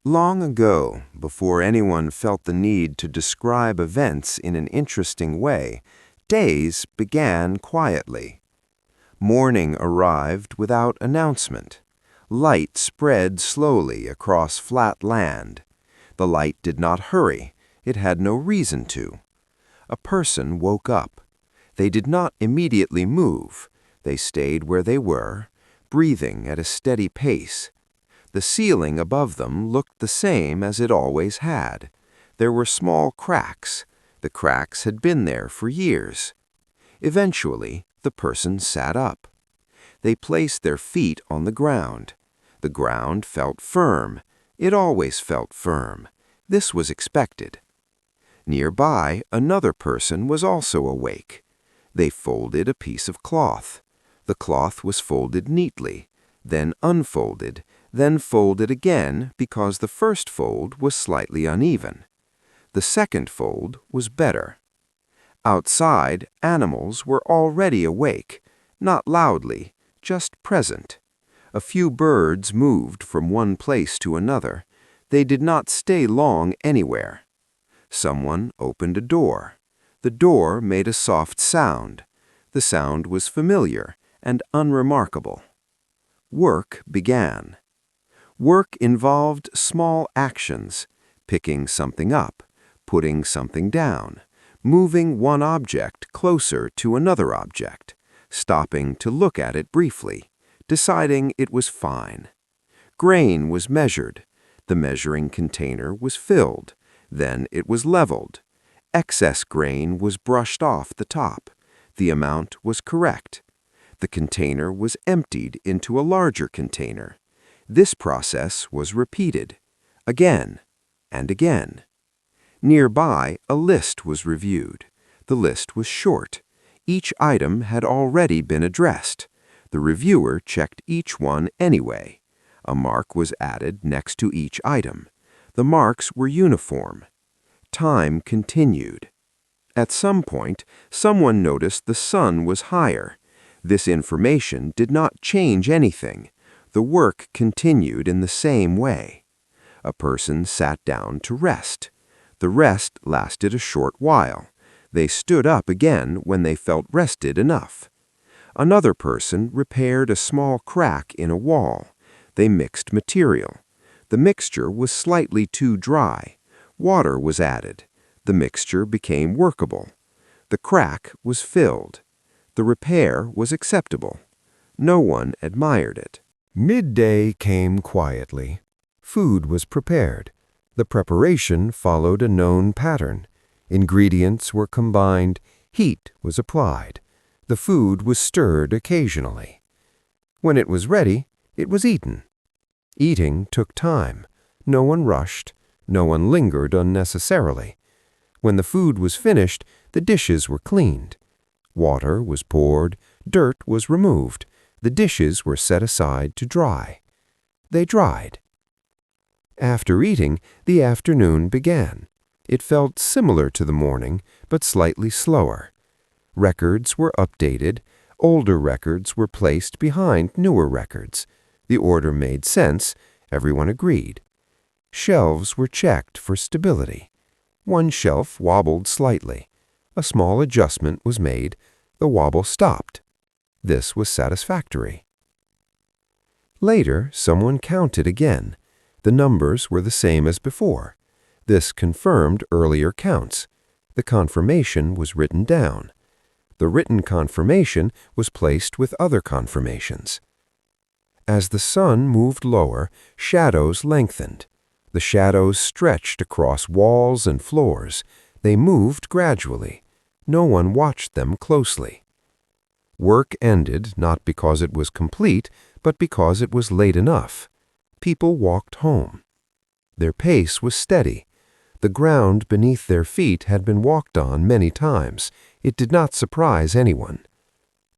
Long ago, before anyone felt the need to describe events in an interesting way, days began quietly. Morning arrived without announcement. Light spread slowly across flat land. The light did not hurry. It had no reason to. A person woke up. They did not immediately move. They stayed where they were, breathing at a steady pace. The ceiling above them looked the same as it always had. There were small cracks. The cracks had been there for years. Eventually, the person sat up. They placed their feet on the ground. The ground felt firm. It always felt firm. This was expected. Nearby, another person was also awake. They folded a piece of cloth. The cloth was folded neatly, then unfolded, then folded again because the first fold was slightly uneven. The second fold was better. Outside, animals were already awake, not loudly, just present. A few birds moved from one place to another. They did not stay long anywhere. Someone opened a door. The door made a soft sound. The sound was familiar and unremarkable. Work began. Work involved small actions, picking something up, putting something down, moving one object closer to another object, stopping to look at it briefly, deciding it was fine. Grain was measured. The measuring container was filled. Then it was leveled. Excess grain was brushed off the top. The amount was correct. The container was emptied into a larger container. This process was repeated, again and again. Nearby, a list was reviewed. The list was short. Each item had already been addressed. The reviewer checked each one anyway. A mark was added next to each item. The marks were uniform. Time continued. At some point, someone noticed the sun was higher. This information did not change anything. The work continued in the same way. A person sat down to rest. The rest lasted a short while. They stood up again when they felt rested enough. Another person repaired a small crack in a wall. They mixed material. The mixture was slightly too dry. Water was added. The mixture became workable. The crack was filled. The repair was acceptable. No one admired it. Midday came quietly. Food was prepared. The preparation followed a known pattern. Ingredients were combined. Heat was applied. The food was stirred occasionally. When it was ready, it was eaten. Eating took time. No one rushed. No one lingered unnecessarily. When the food was finished, the dishes were cleaned. Water was poured. Dirt was removed. The dishes were set aside to dry. They dried. After eating, the afternoon began. It felt similar to the morning, but slightly slower. Records were updated. Older records were placed behind newer records. The order made sense. Everyone agreed. Shelves were checked for stability. One shelf wobbled slightly. A small adjustment was made. The wobble stopped. This was satisfactory. Later, someone counted again. The numbers were the same as before. This confirmed earlier counts. The confirmation was written down. The written confirmation was placed with other confirmations. As the sun moved lower, shadows lengthened. The shadows stretched across walls and floors. They moved gradually. No one watched them closely. Work ended not because it was complete, but because it was late enough. People walked home. Their pace was steady. The ground beneath their feet had been walked on many times. It did not surprise anyone.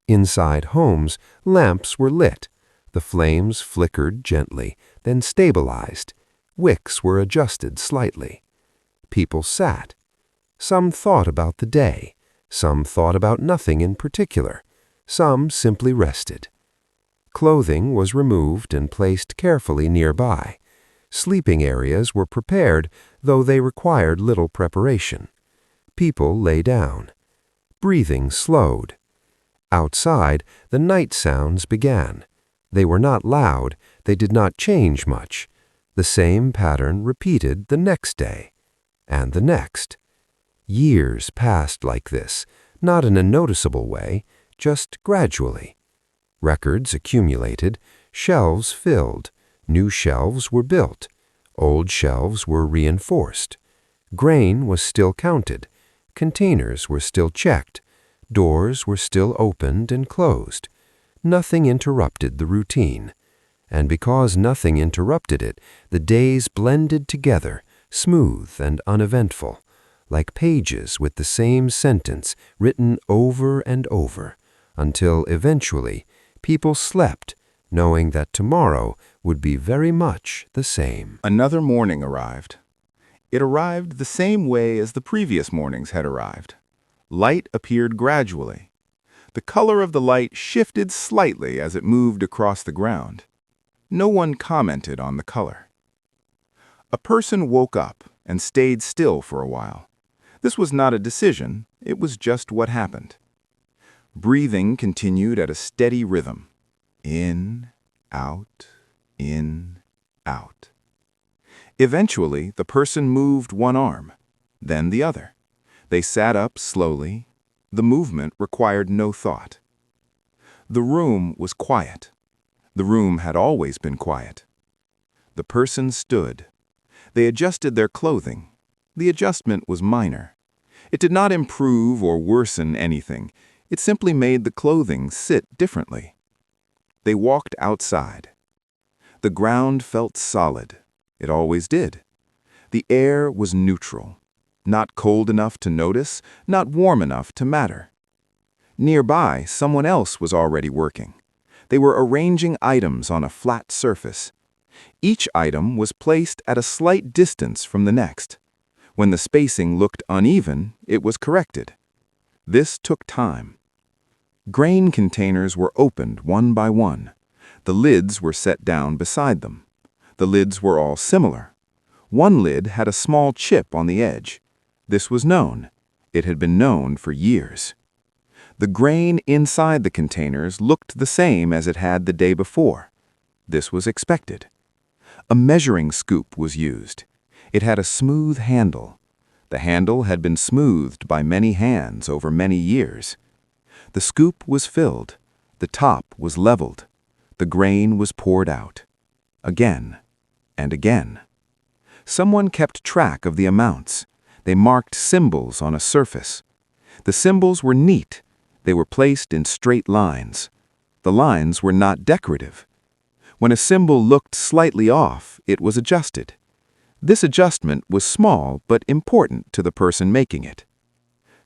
Inside homes, lamps were lit. The flames flickered gently, then stabilized. Wicks were adjusted slightly. People sat. Some thought about the day. Some thought about nothing in particular. Some simply rested. Clothing was removed and placed carefully nearby. Sleeping areas were prepared, though they required little preparation. People lay down. Breathing slowed. Outside, the night sounds began. They were not loud, they did not change much. The same pattern repeated the next day, and the next. Years passed like this, not in a noticeable way, just gradually. Records accumulated, shelves filled, new shelves were built, old shelves were reinforced. Grain was still counted, containers were still checked, doors were still opened and closed. Nothing interrupted the routine. And because nothing interrupted it, the days blended together, smooth and uneventful, like pages with the same sentence written over and over, until eventually people slept, knowing that tomorrow would be very much the same. Another morning arrived. It arrived the same way as the previous mornings had arrived. Light appeared gradually. The color of the light shifted slightly as it moved across the ground. No one commented on the color. A person woke up and stayed still for a while. This was not a decision, it was just what happened. Breathing continued at a steady rhythm. In, out, in, out. Eventually, the person moved one arm, then the other. They sat up slowly. The movement required no thought. The room was quiet. The room had always been quiet. The person stood. They adjusted their clothing. The adjustment was minor. It did not improve or worsen anything. It simply made the clothing sit differently. They walked outside. The ground felt solid. It always did. The air was neutral. Not cold enough to notice, not warm enough to matter. Nearby, someone else was already working. They were arranging items on a flat surface. Each item was placed at a slight distance from the next. When the spacing looked uneven, it was corrected. This took time. Grain containers were opened one by one. The lids were set down beside them. The lids were all similar. One lid had a small chip on the edge. This was known. It had been known for years. The grain inside the containers looked the same as it had the day before. This was expected. A measuring scoop was used. It had a smooth handle. The handle had been smoothed by many hands over many years. The scoop was filled. The top was leveled. The grain was poured out. Again and again. Someone kept track of the amounts. They marked symbols on a surface. The symbols were neat. They were placed in straight lines. The lines were not decorative. When a symbol looked slightly off, it was adjusted. This adjustment was small but important to the person making it.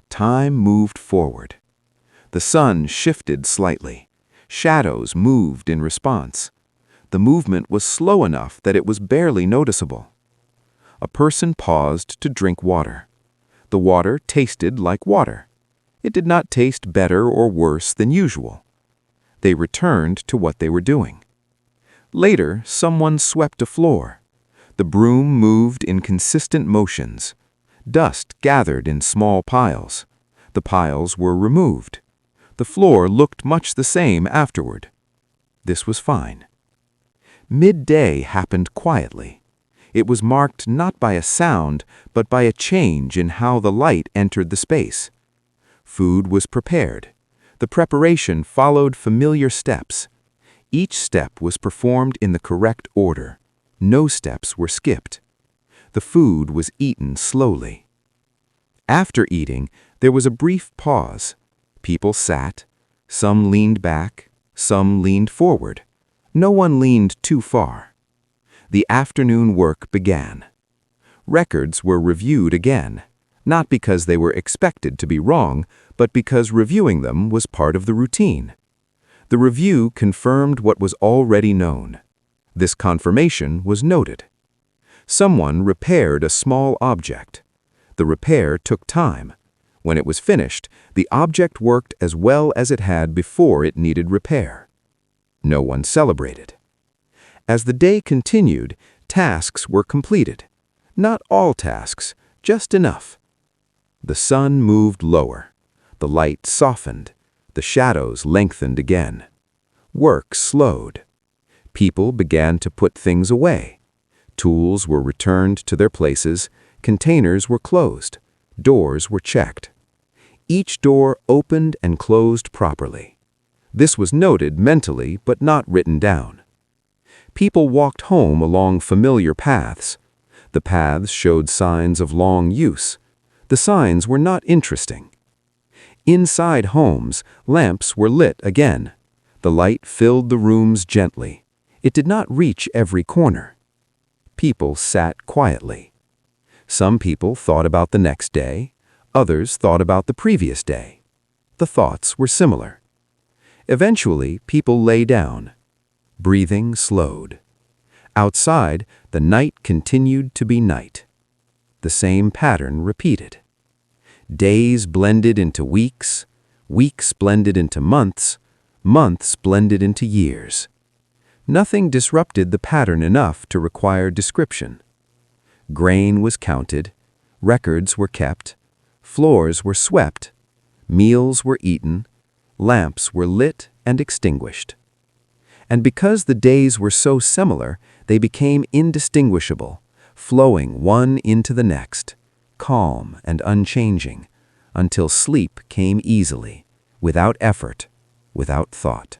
Time moved forward. The sun shifted slightly. Shadows moved in response. The movement was slow enough that it was barely noticeable. A person paused to drink water. The water tasted like water. It did not taste better or worse than usual. They returned to what they were doing. Later, someone swept a floor. The broom moved in consistent motions. Dust gathered in small piles. The piles were removed. The floor looked much the same afterward. This was fine. Midday happened quietly. It was marked not by a sound, but by a change in how the light entered the space. Food was prepared. The preparation followed familiar steps. Each step was performed in the correct order. No steps were skipped. The food was eaten slowly. After eating, there was a brief pause. People sat. Some leaned back. Some leaned forward. No one leaned too far. The afternoon work began. Records were reviewed again, not because they were expected to be wrong, but because reviewing them was part of the routine. The review confirmed what was already known. This confirmation was noted. Someone repaired a small object. The repair took time. When it was finished, the object worked as well as it had before it needed repair. No one celebrated. As the day continued, Tasks were completed. Not all tasks, just enough. The sun moved lower. The light softened. The shadows lengthened again. Work slowed. People began to put things away. Tools were returned to their places. Containers were closed. Doors were checked. Each door opened and closed properly. This was noted mentally but not written down. People walked home along familiar paths. The paths showed signs of long use. The signs were not interesting. Inside homes, lamps were lit again. The light filled the rooms gently. It did not reach every corner. People sat quietly. Some people thought about the next day. Others thought about the previous day. The thoughts were similar. Eventually, people lay down. Breathing slowed. Outside, the night continued to be night. The same pattern repeated. Days blended into weeks. Weeks blended into months. Months blended into years. Nothing disrupted the pattern enough to require description. Grain was counted. Records were kept. Floors were swept. Meals were eaten. Lamps were lit and extinguished. And because the days were so similar, they became indistinguishable, flowing one into the next, calm and unchanging, until sleep came easily, without effort, without thought.